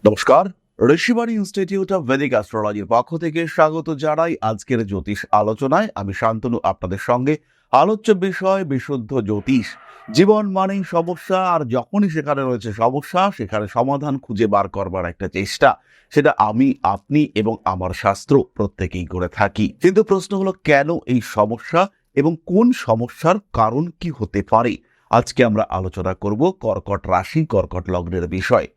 নমস্কার, Rishibani institute of Vedic অ্যাস্ট্রোলজির পক্ষ থেকে স্বাগত জানাই আজকের জ্যোতিষ আলোচনায়। আমি শান্তনু আপনাদের সঙ্গে। আলোচ্য বিষয় বিশুদ্ধ জ্যোতিষ। জীবন মানেই সমস্যা, আর যখনই সেখানে রয়েছে সমস্যা সেখানে সমাধান খুঁজে বার করবার একটা চেষ্টা, সেটা আমি, আপনি এবং আমার শাস্ত্র প্রত্যেকেই করে থাকি। কিন্তু প্রশ্ন হলো, কেন এই সমস্যা এবং কোন সমস্যার কারণ কি হতে পারে? আজকে আমরা আলোচনা করব কর্কট রাশি, কর্কট লগ্নের বিষয়।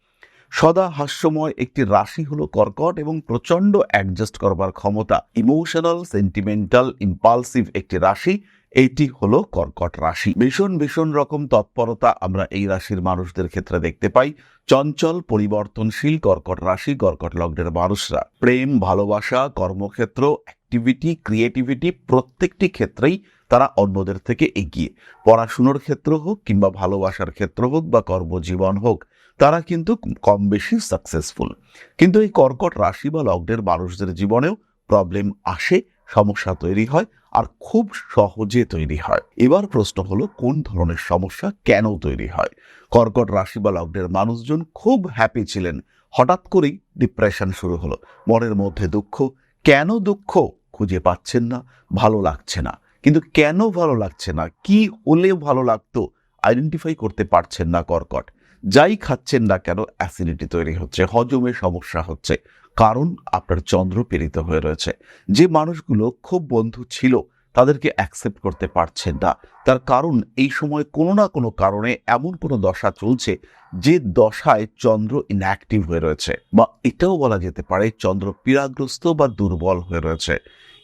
সদা হাস্যময় একটি রাশি হলো কর্কট এবং প্রচন্ড অ্যাডজাস্ট করবার ক্ষমতা, ইমোশনাল, সেন্টিমেন্টাল, ইম্পালসিভ একটি রাশি। এইটি হলো কর্কট রাশি। ভীষণ ভীষণ রকম তৎপরতা আমরা এই রাশির মানুষদের ক্ষেত্রে দেখতে পাই। চঞ্চল, পরিবর্তনশীল কর্কট রাশি, কর্কট লগ্নের মানুষরা প্রেম, ভালোবাসা, কর্মক্ষেত্র, অ্যাক্টিভিটি, ক্রিয়েটিভিটি প্রত্যেকটি ক্ষেত্রেই তারা অন্যদের থেকে এগিয়ে। পড়াশুনোর ক্ষেত্র হোক কিংবা ভালোবাসার ক্ষেত্র হোক বা কর্মজীবন হোক, তারা কিন্তু কম বেশি সাকসেসফুল। কিন্তু এই কর্কট রাশি বা লগ্নের মানুষদের জীবনেও প্রবলেম আসে, সমস্যা তৈরি হয়, আর খুব সহজে তৈরি হয়। এবার প্রশ্ন হলো, কোন ধরনের সমস্যা কেন তৈরি হয়? কর্কট রাশি বা লগ্নের মানুষজন খুব হ্যাপি ছিলেন, হঠাৎ করেই ডিপ্রেশন শুরু হলো, মনের মধ্যে দুঃখ। কেন দুঃখ খুঁজে পাচ্ছেন না, ভালো লাগছে না। কিন্তু কেন ভালো লাগছে না, কি হলে ভালো লাগতো, আইডেন্টিফাই করতে পারছেন না কর্কট। যাই খাচ্ছেন না কেন অ্যাসিডিটি তৈরি হচ্ছে, হজমে সমস্যা হচ্ছে, কারণ আপনার চন্দ্র পীড়িত হয়ে রয়েছে। যে মানুষগুলো খুব বন্ধু ছিল তাদেরকে অ্যাকসেপ্ট করতে পারছেন না, তার কারণ এই সময় কোনো না কোনো কারণে এমন কোনো দশা চলছে যে দশায় চন্দ্র ইনঅ্যাক্টিভ হয়ে রয়েছে, বা এটাও বলা যেতে পারে চন্দ্র পীড়াগ্রস্ত বা দুর্বল হয়ে রয়েছে।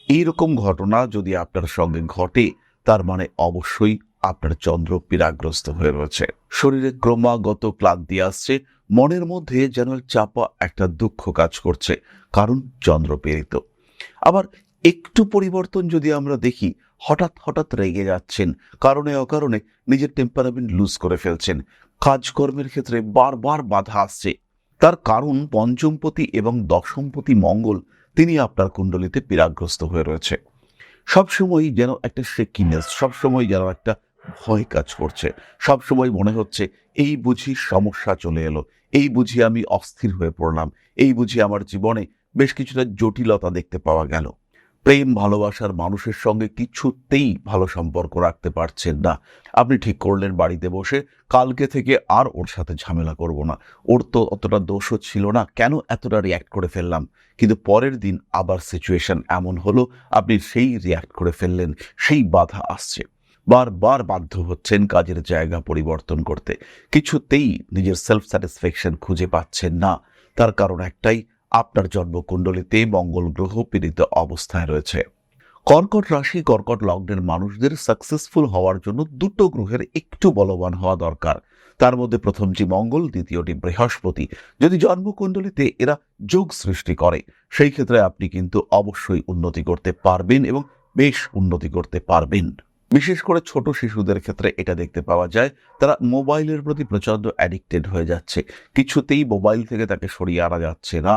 এইরকম ঘটনা যদি আপনার সঙ্গে ঘটে, তার মানে অবশ্যই আপনার চন্দ্র পীড়াগ্রস্ত হয়ে রয়েছে। শরীরে ক্রমাগত ক্লান্তি আসছে, মনের মধ্যে যেন চাপা একটা দুঃখ কাজ করছে, কারণ চন্দ্র পীড়িত। আবার একটু পরিবর্তন যদি আমরা দেখি, হঠাৎ হঠাৎ রেগে যাচ্ছেন, কারণে অকারণে নিজের টেম্পারামেন্ট লুজ করে ফেলছেন, কাজকর্মের ক্ষেত্রে বারবার বাধা আসছে। তার কারণ পঞ্চমপতি এবং দশমপতি মঙ্গল, তিনি আপনার কুণ্ডলিতে পীড়াগ্রস্ত হয়ে রয়েছে। সবসময় যেন একটা শেকিনেস, সবসময় যেন একটা ভয় কাজ করছে, সবসময় মনে হচ্ছে এই বুঝি সমস্যা চলে এলো, এই বুঝি আমি অস্থির হয়ে পড়লাম, এই বুঝি আমার জীবনে বেশ কিছুটা জটিলতা দেখতে পাওয়া গেল। প্রেম ভালোবাসার মানুষের সঙ্গে কিছুতেই ভালো সম্পর্ক রাখতে পারছেন না। আপনি ঠিক করলেন বাড়িতে বসে, কালকে থেকে আর ওর সাথে ঝামেলা করব না, ওর তো অতটা দোষও ছিল না, কেন এতটা রিয়্যাক্ট করে ফেললাম। কিন্তু পরের দিন আবার সিচুয়েশন এমন হলো, আপনি সেই রিয়্যাক্ট করে ফেললেন, সেই বাধা আসছে। বারবার বাধ্য হচ্ছেন কাজের জায়গা পরিবর্তন করতে, কিছুতেই নিজের সেলফ স্যাটিসফ্যাকশন খুঁজে পাচ্ছেন না। তার কারণ একটাই, আপনার জন্মকুণ্ডলিতে মঙ্গল গ্রহ পীড়িত অবস্থায় রয়েছে। কর্কট রাশি, কর্কট লগ্নের মানুষদের সাকসেসফুল হওয়ার জন্য দুটো গ্রহের একটু বলবান হওয়া দরকার। তার মধ্যে প্রথমটি মঙ্গল, দ্বিতীয়টি বৃহস্পতি। যদি জন্মকুণ্ডলিতে এরা যোগ সৃষ্টি করে, সেই ক্ষেত্রে আপনি কিন্তু অবশ্যই উন্নতি করতে পারবেন এবং বেশ উন্নতি করতে পারবেন। বিশেষ করে ছোট শিশুদের ক্ষেত্রে এটা দেখতে পাওয়া যায়, তারা মোবাইলের প্রতি প্রচন্ড অ্যাডিক্টেড হয়ে যাচ্ছে, কিছুতেই মোবাইল থেকে তাকে সরিয়ে আনা যাচ্ছে না।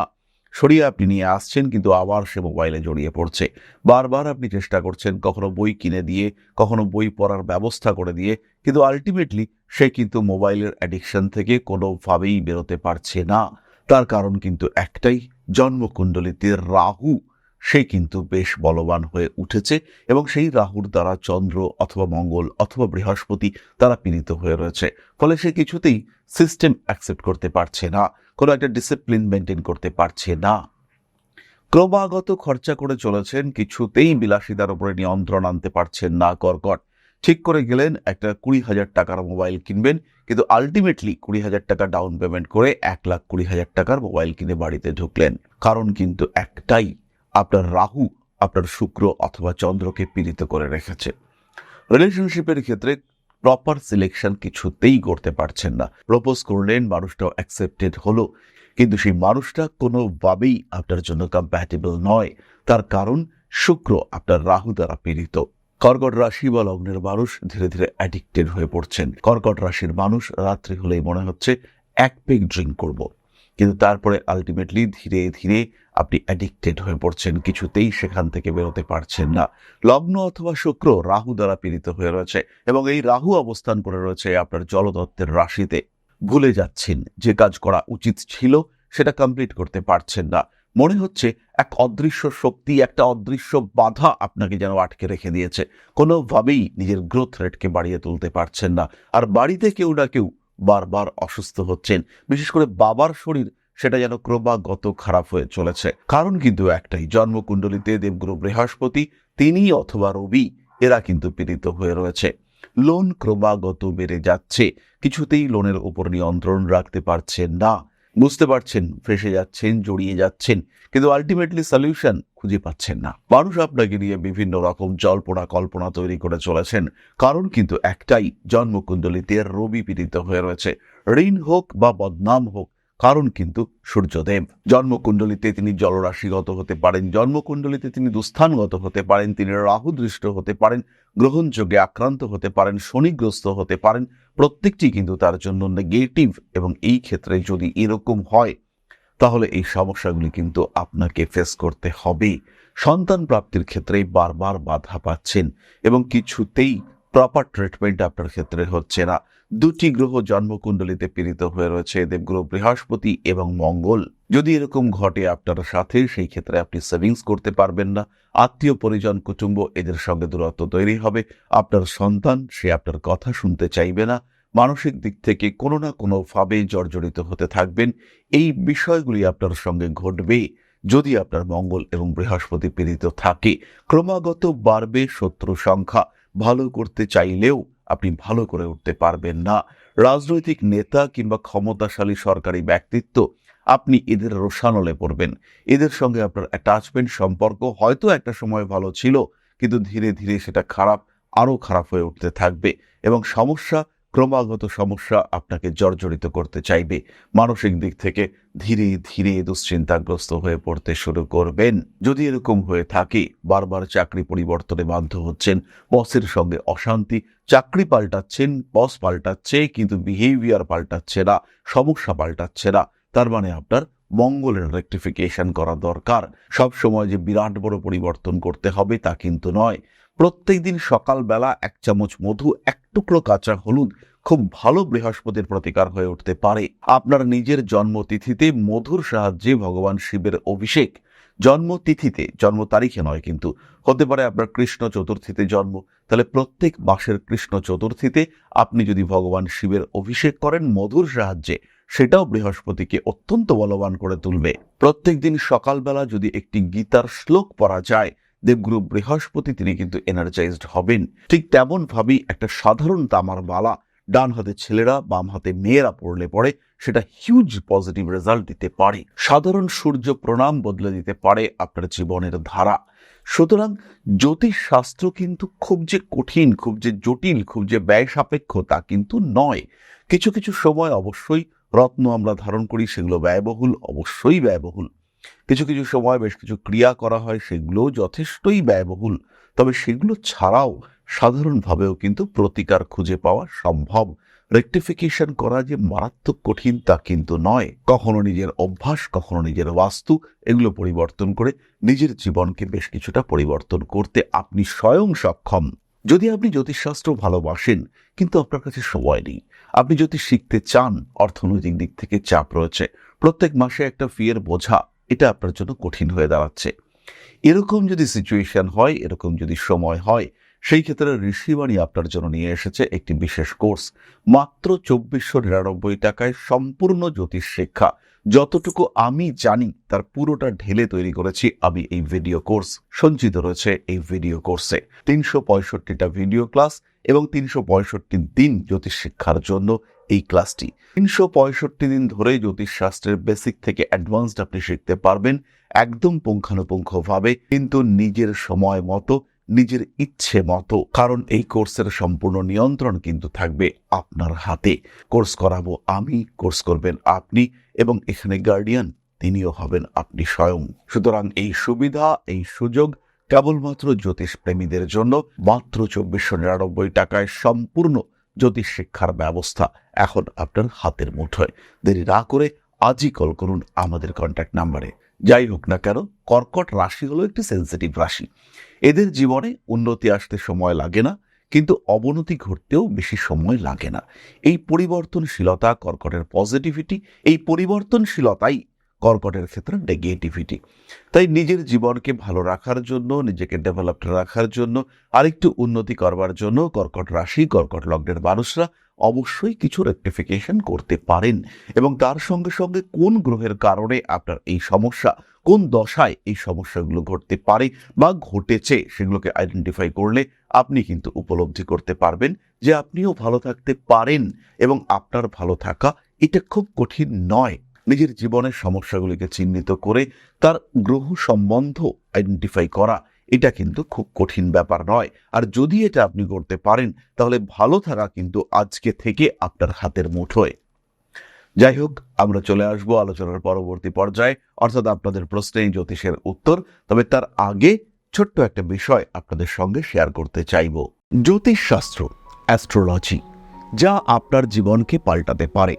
সরিয়ে আপনি নিয়ে আসছেন, কিন্তু আবার সে মোবাইলে জড়িয়ে পড়ছে। বারবার আপনি চেষ্টা করছেন, কখনো বই কিনে দিয়ে, কখনো বই পড়ার ব্যবস্থা করে দিয়ে, কিন্তু আলটিমেটলি সে কিন্তু মোবাইলের অ্যাডিকশন থেকে কোনোভাবেই বেরোতে পারছে না। তার কারণ কিন্তু একটাই, জন্মকুণ্ডলিতে রাহু, সে কিন্তু বেশ বলবান হয়ে উঠেছে এবং সেই রাহুর দ্বারা চন্দ্র অথবা মঙ্গল অথবা বৃহস্পতি তারা পীড়িত হয়ে রয়েছে। ফলে সে কিছুতেই সিস্টেম অ্যাকসেপ্ট করতে পারছে না, কোনো একটা ডিসিপ্লিন মেনটেন করতে পারছে না। ক্রমাগত খরচা করে চলেছেন, কিছুতেই বিলাসিতার উপরে নিয়ন্ত্রণ আনতে পারছেন না কর্কট। ঠিক করে গেলেন একটা 20,000 টাকার মোবাইল কিনবেন, কিন্তু আলটিমেটলি 20,000 টাকা ডাউন পেমেন্ট করে 1,20,000 টাকার মোবাইল কিনে বাড়িতে ঢুকলেন। কারণ কিন্তু একটাই, আপনার রাহু আপনার শুক্র অথবা চন্দ্রকে পীড়িত করে রেখেছে। রিলেশনশিপের ক্ষেত্রে প্রপার সিলেকশন কিছুতেই করতে পারছেন না। প্রপোজ করলেন, মানুষটাও অ্যাকসেপ্টেড হলো, কিন্তু সেই মানুষটা কোনোভাবেই আপনার জন্য কম্প্যাটেবল নয়। তার কারণ শুক্র আপনার রাহু দ্বারা পীড়িত। কর্কট রাশি বা লগ্নের মানুষ ধীরে ধীরে অ্যাডিক্টেড হয়ে পড়ছেন। কর্কট রাশির মানুষ রাত্রি হলেই মনে হচ্ছে এক পেগ ড্রিঙ্ক করব, কিন্তু তারপরে আলটিমেটলি ধীরে ধীরে আপনি অ্যাডিক্টেড হয়ে পড়ছেন, কিছুতেই সেখান থেকে বেরোতে পারছেন না। লগ্ন অথবা শুক্র রাহু দ্বারা পীড়িত হয়ে রয়েছে এবং এই রাহু অবস্থান করে রয়েছে আপনার জলতত্ত্বের রাশিতে। ভুলে যাচ্ছেন যে কাজ করা উচিত ছিল সেটা কমপ্লিট করতে পারছেন না। মনে হচ্ছে এক অদৃশ্য শক্তি, একটা অদৃশ্য বাধা আপনাকে যেন আটকে রেখে দিয়েছে। কোনোভাবেই নিজের গ্রোথ রেটকে বাড়িয়ে তুলতে পারছেন না। আর বাড়িতে কেউ না কেউ বারবার অসুস্থ হচ্ছেন, বিশেষ করে বাবার শরীর সেটা যেন ক্রমাগত খারাপ হয়ে চলেছে। কারণ কিন্তু একটাই, জন্মকুণ্ডলিতে দেবগুরু বৃহস্পতি, তিনি অথবা রবি, এরা কিন্তু পীড়িত হয়ে রয়েছে। লোন ক্রমাগত বেড়ে যাচ্ছে, কিছুতেই লোনের উপর নিয়ন্ত্রণ রাখতে পারছেন না। বুঝতে পারছেন, ফেসে যাচ্ছেন, জড়িয়ে যাচ্ছেন, কিন্তু আলটিমেটলি সলিউশন খুঁজে পাচ্ছেন না। মানুষ আপনাকে নিয়ে বিভিন্ন রকম জল্পনা কল্পনা তৈরি করে চলেছেন। কারণ কিন্তু একটাই, জন্মকুণ্ডলিতে রবি পীড়িত হয়ে রয়েছে। ঋণ হোক বা বদনাম হোক, কারণ কিন্তু সূর্যদেব। জন্মকুণ্ডলিতে তিনি জলরাশিগত হতে পারেন, জন্মকুণ্ডলিতে তিনি দুস্থানগত হতে পারেন, তিনি রাহু দৃষ্ট হতে পারেন, গ্রহণযোগে আক্রান্ত হতে পারেন, শনিগ্রস্ত হতে পারেন। প্রত্যেকটি কিন্তু তার জন্য নেগেটিভ, এবং এই ক্ষেত্রে যদি এরকম হয় তাহলে এই সমস্যাগুলি কিন্তু আপনাকে ফেস করতে হবে। সন্তান প্রাপ্তির ক্ষেত্রে বারবার বাধা পাচ্ছেন এবং কিছুতেই প্রপার ট্রিটমেন্ট আপনার ক্ষেত্রে হচ্ছে না। দুটি গ্রহ জন্মকুণ্ডলিতে পীড়িত হয়ে রয়েছে, দেবগুরু বৃহস্পতি এবং মঙ্গল। যদি এরকম ঘটে আপনার সাথে, সেই ক্ষেত্রে আপনি সেভিংস করতে পারবেন না। আত্মীয় পরিজন কুটুম্ব এদের সঙ্গে দূরত্ব তৈরি হবে। আপনার সন্তান, সে আপনার কথা শুনতে চাইবে না। মানসিক দিক থেকে কোনো না কোনোভাবে জর্জরিত হতে থাকবেন। এই বিষয়গুলি আপনার সঙ্গে ঘটবে যদি আপনার মঙ্গল এবং বৃহস্পতি পীড়িত থাকে। ক্রমাগত বাড়বে শত্রু সংখ্যা। ভালো করতে চাইলেও আপনি ভালো করে উঠতে পারবেন না। রাজনৈতিক নেতা কিংবা ক্ষমতাশালী সরকারি ব্যক্তিত্ব, আপনি এদের রোষানলে পড়বেন। এদের সঙ্গে আপনার অ্যাটাচমেন্ট সম্পর্ক হয়তো একটা সময় ভালো ছিল, কিন্তু ধীরে ধীরে সেটা খারাপ, আরো খারাপ হয়ে উঠতে থাকবে এবং ক্রমাগত সমস্যা আপনাকে জর্জরিত করতে চাইবে। মানসিক দিক থেকে ধীরে ধীরে দুশ্চিন্তাগ্রস্ত হয়ে পড়তে শুরু করবেন। যদি এরকম হয়ে থাকে, বারবার চাকরি পরিবর্তনে বাধ্য হচ্ছেন, বসের সঙ্গে অশান্তি, চাকরি পাল্টাচ্ছেন, বস পাল্টাচ্ছে, কিন্তু বিহেভিয়ার পাল্টাচ্ছে না, সমস্যা পাল্টাচ্ছে না, তার মানে আপনার মঙ্গলের রেকটিফিকেশন করা দরকার। সব সময় যে বিরাট বড় পরিবর্তন করতে হবে তা কিন্তু নয়। প্রত্যেকদিন সকালবেলা 1 চামচ মধু, 1 টুকরো কাঁচা হলুদ খুব ভালো বৃহস্পতির প্রতিকার হয়ে উঠতে পারে। আপনার নিজের জন্মতিথিতে মধুর সাহায্যে ভগবান শিবের অভিষেক, জন্মতিথিতে, জন্ম তারিখে নয় কিন্তু, হতে পারে আপনার কৃষ্ণ চতুর্থীতে জন্ম, তাহলে প্রত্যেক মাসের কৃষ্ণ চতুর্থীতে আপনি যদি ভগবান শিবের অভিষেক করেন মধুর সাহায্যে, সেটাও বৃহস্পতিকে অত্যন্ত বলবান করে তুলবে। প্রত্যেকদিন সকালবেলা যদি একটি গীতার শ্লোক পড়া যায়, দেবগুরু বৃহস্পতি তিনি কিন্তু এনার্জাইজড হবেন। ঠিক তেমন ভাবেই একটা সাধারণ তামার বালা ডান হাতে ছেলেরা, বাম হাতে মেয়েরা পড়লে পরে সেটা হিউজ পজিটিভ রেজাল্ট দিতে পারে। সাধারণ সূর্য প্রণাম বদলে দিতে পারে আপনার জীবনের ধারা। সুতরাং জ্যোতিষ শাস্ত্র কিন্তু খুব যে কঠিন, খুব যে জটিল, খুব যে ব্যয় সাপেক্ষ তা কিন্তু নয়। কিছু কিছু সময় অবশ্যই রত্ন আমরা ধারণ করি, সেগুলো ব্যয়বহুল, অবশ্যই ব্যয়বহুল। কিছু কিছু সময় বেশ কিছু ক্রিয়া করা হয়, সেগুলো যথেষ্টই ব্যয়বহুল। তবে সেগুলো ছাড়াও সাধারণভাবেও কিন্তু প্রতিকার খুঁজে পাওয়া সম্ভব। রেকটিফিকেশন করা যে মারাত্মক কঠিন তা কিন্তু নয়। কখনো নিজের অভ্যাস, কখনো নিজের বাস্তু, এগুলো পরিবর্তন করে নিজের জীবনকে বেশ কিছুটা পরিবর্তন করতে আপনি স্বয়ং সক্ষম। যদি আপনি জ্যোতিষশাস্ত্র ভালোবাসেন কিন্তু আপনার কাছে সময় নেই, আপনি যদি শিখতে চান, অর্থনৈতিক দিক থেকে চাপ রয়েছে, প্রত্যেক মাসে একটা ফিয়ের বোঝা, এটা আপনার জন্য কঠিন হয়ে দাঁড়াচ্ছে, এরকম যদি সিচুয়েশন হয়, এরকম যদি সময় হয়, সেই ক্ষেত্রে ঋষিবাণী আপনার জন্য নিয়ে এসেছে একটি বিশেষ কোর্স। মাত্র 2499 টাকায় সম্পূর্ণ জ্যোতিষ শিক্ষা। যতটুকু আমি জানি তার পুরোটা ঢেলে তৈরি করেছি আমি এই ভিডিও কোর্স। সঞ্চিত রয়েছে এই ভিডিও কোর্সে 365টা ভিডিও ক্লাস এবং 365 দিন জ্যোতিষ শিক্ষার জন্য এই ক্লাসটি। 365 দিন ধরে জ্যোতিষ শাস্ত্রের বেসিক থেকে অ্যাডভান্সড আপনি শিখতে পারবেন, একদম পুঙ্খানুপুঙ্খভাবে, কিন্তু নিজের সময় মতো, নিজের ইচ্ছে মতো। কারণ এই কোর্সের সম্পূর্ণ নিয়ন্ত্রণ কিন্তু থাকবে আপনার হাতে। কোর্স করাবো আমি, কোর্স করবেন আপনি, এবং এখানে গার্ডিয়ান তিনিও হবেন আপনি স্বয়ং। সুতরাং এই সুবিধা, এই সুযোগ কেবলমাত্র জ্যোতিষ প্রেমীদের জন্য। মাত্র 2499 টাকায় সম্পূর্ণ জ্যোতিষ শিক্ষার ব্যবস্থা এখন আপনার হাতের মুঠোয়। দেরি না করে আজই কল করুন আমাদের কন্ট্যাক্ট নাম্বারে। যাই হোক না কেন, কর্কট রাশি হলো একটি সেন্সিটিভ রাশি। এদের জীবনে উন্নতি আসতে সময় লাগে না, কিন্তু অবনতি ঘটতেও বেশি সময় লাগে না। এই পরিবর্তনশীলতা, কর্কটের পজিটিভিটি, এই পরিবর্তনশীলতাই কর্কটের ক্ষেত্রে নেগেটিভিটি। তাই নিজের জীবনকে ভালো রাখার জন্য, নিজেকে ডেভেলপড রাখার জন্য, আরেকটু উন্নতি করবার জন্য কর্কট রাশি, কর্কট লগ্নের মানুষরা অবশ্যই কিছু রেকটিফিকেশন করতে পারেন। এবং তার সঙ্গে সঙ্গে কোন গ্রহের কারণে আপনার এই সমস্যা, কোন দশায় এই সমস্যাগুলো ঘটতে পারে বা ঘটেছে, সেগুলোকে আইডেন্টিফাই করলে আপনি কিন্তু উপলব্ধি করতে পারবেন যে আপনিও ভালো থাকতে পারেন। এবং আপনার ভালো থাকা এটা খুব কঠিন নয়। নিজের জীবনের সমস্যাগুলিকে চিহ্নিত করে তার গ্রহ সম্বন্ধ আইডেন্টিফাই করা এটা কিন্তু খুব কঠিন ব্যাপার নয়। আর যদি এটা আপনি করতে পারেন তাহলে ভালো থাকা কিন্তু আজকে থেকে আপনার হাতের মুঠোয়। যাই হোক, আমরা চলে আসবো আলোচনার পরবর্তী পর্যায়ে, অর্থাৎ আপনাদের প্রশ্নে জ্যোতিষের উত্তর। তবে তার আগে ছোট্ট একটা বিষয় আপনাদের সঙ্গে শেয়ার করতে চাইব। জ্যোতিষশাস্ত্র, অ্যাস্ট্রোলজি, যা আপনার জীবনকে পাল্টাতে পারে।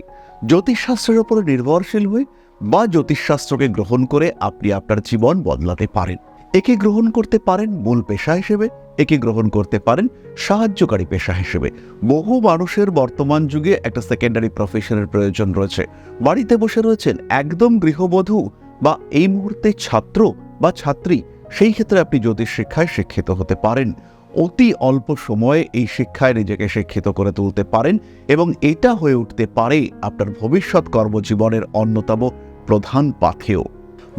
জ্যোতিষশাস্ত্রের উপরে নির্ভরশীল হয়ে বা জ্যোতিষশাস্ত্রকে গ্রহণ করে আপনি আপনার জীবন বদলাতে পারেন। একে গ্রহণ করতে পারেন মূল পেশা হিসেবে, একে গ্রহণ করতে পারেন সাহায্যকারী পেশা হিসেবে। বহু মানুষের বর্তমান যুগে একটা সেকেন্ডারি প্রফেশনের প্রয়োজন রয়েছে। বাড়িতে বসে রয়েছেন একদম গৃহবধূ বা এই মুহূর্তে ছাত্র বা ছাত্রী, সেই ক্ষেত্রে আপনি জ্যোতিষ শিক্ষায় শিক্ষিত হতে পারেন। অতি অল্প সময়ে এই শিক্ষায় নিজেকে শিক্ষিত করে তুলতে পারেন এবং এটা হয়ে উঠতে পারে আপনার ভবিষ্যৎ কর্মজীবনের অন্যতম প্রধান পাথেয়।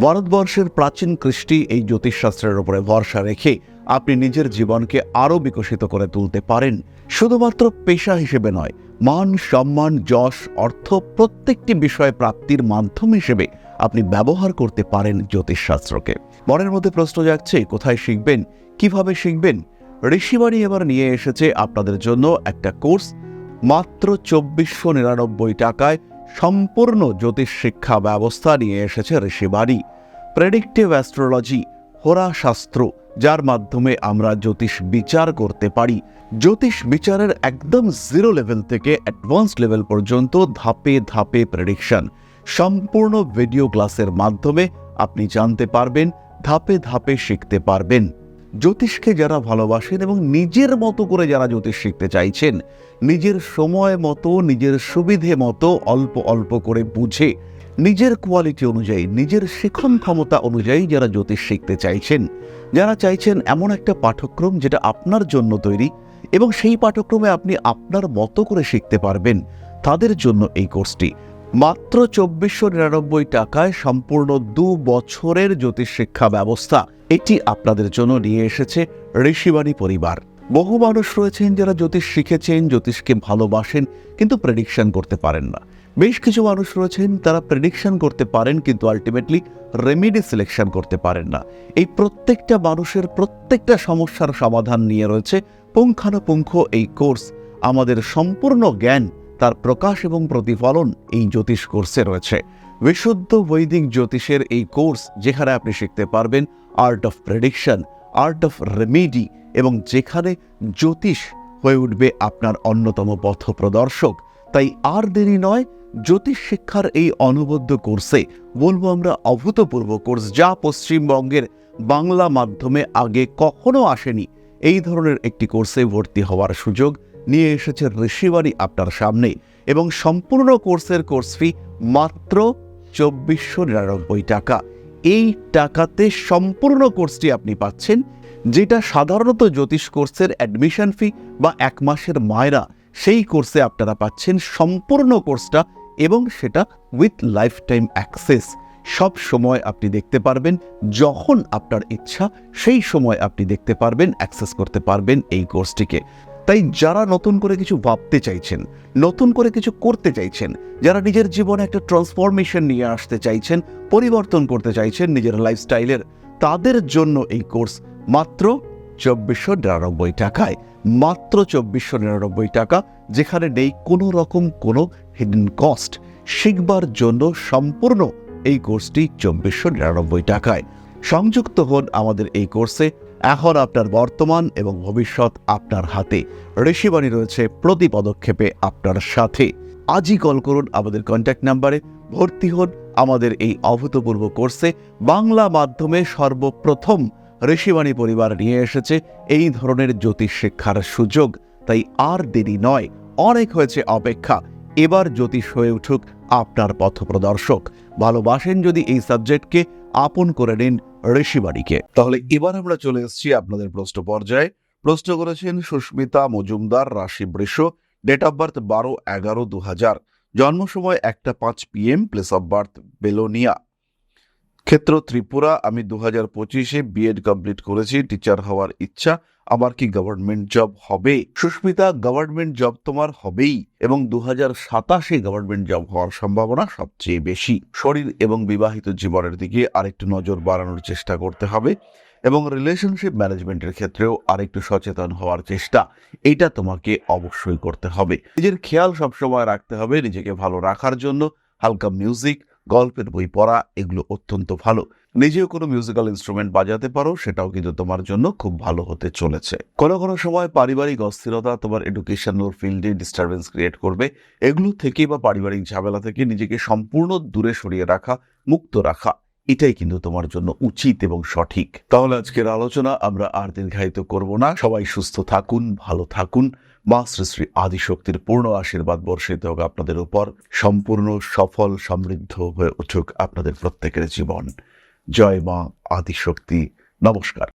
ভারতবর্ষের প্রাচীন কৃষ্টি এই জ্যোতিষশাস্ত্রের উপরে ভরসা রেখে আপনি নিজের জীবনকে আরও বিকশিত করে তুলতে পারেন। শুধুমাত্র পেশা হিসেবে নয়, মান, সম্মান, যশ, অর্থ প্রত্যেকটি বিষয় প্রাপ্তির মাধ্যম হিসেবে আপনি ব্যবহার করতে পারেন জ্যোতিষশাস্ত্রকে। মনের মধ্যে প্রশ্ন জাগছে, কোথায় শিখবেন, কিভাবে শিখবেন? ঋষিবাণী এবার নিয়ে এসেছে আপনাদের জন্য একটা কোর্স। মাত্র 2499 টাকায় সম্পূর্ণ জ্যোতিষ শিক্ষা ব্যবস্থা নিয়ে এসেছে ঋষিবাণী। প্রেডিক্টিভ অ্যাস্ট্রোলজি, হোরাশাস্ত্র, যার মাধ্যমে আমরা জ্যোতিষ বিচার করতে পারি। জ্যোতিষ বিচারের একদম জিরো লেভেল থেকে অ্যাডভান্স লেভেল পর্যন্ত ধাপে ধাপে প্রেডিকশন, সম্পূর্ণ ভিডিও ক্লাসের মাধ্যমে আপনি জানতে পারবেন, ধাপে ধাপে শিখতে পারবেন। জ্যোতিষকে যারা ভালোবাসেন এবং নিজের মতো করে যারা জ্যোতিষ শিখতে চাইছেন, নিজের সময় মতো, নিজের সুবিধে মতো, অল্প অল্প করে বুঝে, নিজের কোয়ালিটি অনুযায়ী, নিজের শিখন ক্ষমতা অনুযায়ী যারা জ্যোতিষ শিখতে চাইছেন, যারা চাইছেন এমন একটা পাঠ্যক্রম যেটা আপনার জন্য তৈরি এবং সেই পাঠ্যক্রমে আপনি আপনার মতো করে শিখতে পারবেন, তাদের জন্য এই কোর্সটি। মাত্র 2499 টাকায় সম্পূর্ণ 2 বছরের জ্যোতিষ শিক্ষা ব্যবস্থা এটি আপনাদের জন্য নিয়ে এসেছে ঋষিবাণী পরিবার। বহু মানুষ রয়েছেন যারা জ্যোতিষ শিখেছেন, জ্যোতিষকে ভালোবাসেন, কিন্তু প্রেডিকশন করতে পারেন না। বেশ কিছু মানুষ রয়েছেন তারা প্রেডিকশন করতে পারেন কিন্তু আলটিমেটলি রেমেডি সিলেকশন করতে পারেন না। এই প্রত্যেকটা মানুষের প্রত্যেকটা সমস্যার সমাধান নিয়ে রয়েছে পুঙ্খানুপুঙ্খ এই কোর্স। আমাদের সম্পূর্ণ জ্ঞান, তার প্রকাশ এবং প্রতিফলন এই জ্যোতিষ কোর্সে রয়েছে। বিশুদ্ধ বৈদিক জ্যোতিষের এই কোর্স, যেখানে আপনি শিখতে পারবেন art of prediction, art of remedy, এবং যেখানে জ্যোতিষ হয়ে উঠবে আপনার অন্যতম পথ প্রদর্শক। তাই আর দেরি নয়, জ্যোতিষ শিক্ষার এই অনবদ্য কোর্সে, বলবো আমরা অভূতপূর্ব কোর্স, যা পশ্চিমবঙ্গের বাংলা মাধ্যমে আগে কখনো আসেনি, এই ধরনের একটি কোর্সে ভর্তি হওয়ার সুযোগ নিয়ে এসেছে ঋষিবাণী আপনার সামনে। এবং সম্পূর্ণ কোর্সের কোর্স ফি মাত্র 2499 টাকা। এই টাকাতে সম্পূর্ণ কোর্সটি আপনি পাচ্ছেন, যেটা সাধারণত জ্যোতিষ কোর্সের অ্যাডমিশন ফি বা 1 মাসের মায়রা, সেই কোর্সে আপনারা পাচ্ছেন সম্পূর্ণ কোর্সটা, এবং সেটা উইথ লাইফ টাইম অ্যাক্সেস। সব সময় আপনি দেখতে পারবেন, যখন আপনার ইচ্ছা সেই সময় আপনি দেখতে পারবেন, অ্যাক্সেস করতে পারবেন এই কোর্সটিকে। তাই যারা নতুন করে কিছু ভাবতে চাইছেন, নতুন করে কিছু করতে চাইছেন, যারা নিজের জীবনে একটা ট্রান্সফরমেশন নিয়ে আসতে চাইছেন, পরিবর্তন করতে চাইছেন নিজের লাইফস্টাইলের, তাদের জন্য এই কোর্স মাত্র 2499 টাকায়। মাত্র 2499 টাকা, যেখানে নেই কোনো রকম কোনো হিডেন কস্ট। শিখবার জন্য সম্পূর্ণ এই কোর্সটি 2499 টাকায়। সংযুক্ত হন আমাদের এই কোর্সে। এখন আপনার বর্তমান এবং ভবিষ্যৎ আপনার হাতে। ঋষিবাণী রয়েছে প্রতি পদক্ষেপে আপনার সাথে। আজই কল করুন আমাদের কন্ট্যাক্ট নাম্বারে, ভর্তি হন আমাদের এই অভূতপূর্ব কোর্সে। বাংলা মাধ্যমে সর্বপ্রথম ঋষিবাণী পরিবার নিয়ে এসেছে এই ধরনের জ্যোতিষ শিক্ষার সুযোগ। তাই আর দেরি নয়, অনেক হয়েছে অপেক্ষা। এবার জ্যোতিষ হয়ে উঠুক আপনার পথপ্রদর্শক। ভালোবাসেন যদি এই সাবজেক্টকে, আপন করে নিন ঋষিবাড়িকে। তাহলে এবার আমরা চলে এসেছি আপনাদের প্রশ্ন পর্যায়ে। প্রশ্ন করেছেন সুস্মিতা মজুমদার, রাশি বৃষ, ডেট অফ বার্থ 12/11/2000, জন্ম সময় 1টা 5 PM, place of birth Belonia, ক্ষেত্র ত্রিপুরা। আমি 2025-এ বিএড কমপ্লিট করেছি, টিচার হওয়ার ইচ্ছা। আমার কি গভর্নমেন্ট জব হবে? সুস্মিতা, গভর্নমেন্ট জব তোমার হবেই এবং 2027-এ গভর্নমেন্ট জব হওয়ার সম্ভাবনা সবচেয়ে বেশি। শরীর এবং বিবাহিত জীবনের দিকে আরেকটু নজর বাড়ানোর চেষ্টা করতে হবে এবং রিলেশনশিপ ম্যানেজমেন্টের ক্ষেত্রেও আরেকটু সচেতন হওয়ার চেষ্টা, এটা তোমাকে অবশ্যই করতে হবে। নিজের খেয়াল সবসময় রাখতে হবে। নিজেকে ভালো রাখার জন্য হালকা মিউজিক, গল্পের বই পড়া, এগুলো অত্যন্ত ভালো। নিজেও কোনো মিউজিক্যাল ইনস্ট্রুমেন্ট বাজাতে পারো, সেটাও কিন্তু তোমার জন্য খুব ভালো হতে চলেছে। কোনো কোনো সময় পারিবারিক অস্থিরতা তোমার এডুকেশনাল ফিল্ডে ডিস্টারবেন্স ক্রিয়েট করবে। এগুলো থেকে বা পারিবারিক ঝামেলা থেকে নিজেকে সম্পূর্ণ দূরে সরিয়ে রাখা, মুক্ত রাখা, এটাই কিন্তু তোমার জন্য উচিত এবং সঠিক। তাহলে আজকের আলোচনা আমরা আর দীর্ঘায়িত করব না। সবাই সুস্থ থাকুন, ভালো থাকুন। মা শ্রী শ্রী আদিশক্তির পূর্ণ আশীর্বাদ বর্ষিত হোক আপনাদের উপর। সম্পূর্ণ সফল সমৃদ্ধ হয়ে উঠুক আপনাদের প্রত্যেকের জীবন। জয় মা আদিশক্তি। নমস্কার।